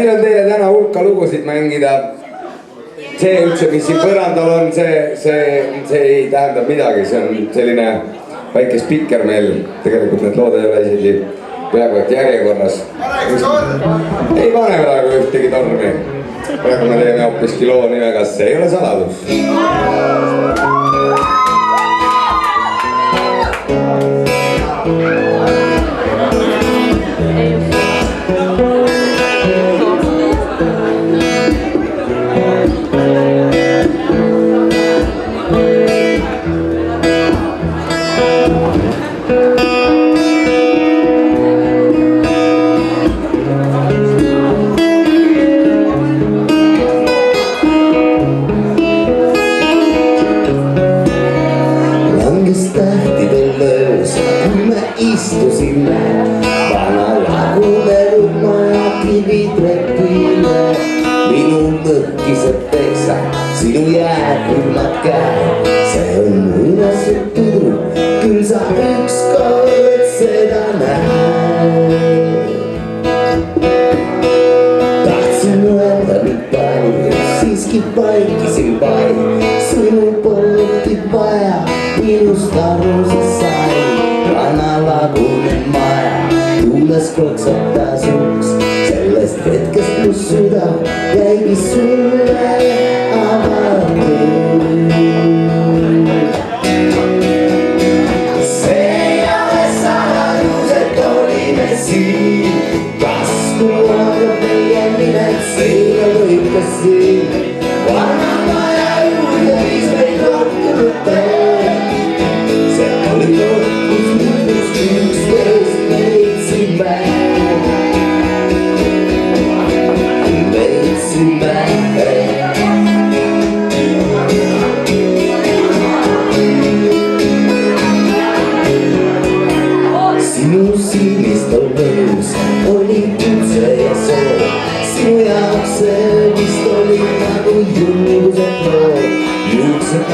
meil on teile täna hulka lugusid mängida. See üldse, mis siin põrandal on, see ei tähenda midagi, see on selline väike spikker meil. Tegelikult need lood ei ole isegi peaaegu et järjekorras. Ei pane praegu ühtegi tormi. Praegu me teeme hoopiski loo nimega See ei ole saladus. Sinu jääkülmad käed, see on uneselt tudru, küll sa ükskord seda näed. Tahtsin öelda nüüd palju, siiski paikisin vaid, sinu polnud vaja, minust aru sa sai. Ranalagunen maja, tuules kloksatas uks, sellest hetkest mu süda jäigi sulle avatud. See ei ole saladus, et olime siin, kas kuulanud meie nimed seina lõikasin. Vana maja juurde viis meid rohkem teel, see oli lõpus mõnus üksteist leidsime. Sinu silmist on lõus, oli kutse ja soov, sinu jaoks see vist oli nagu julguse proov. Juuksed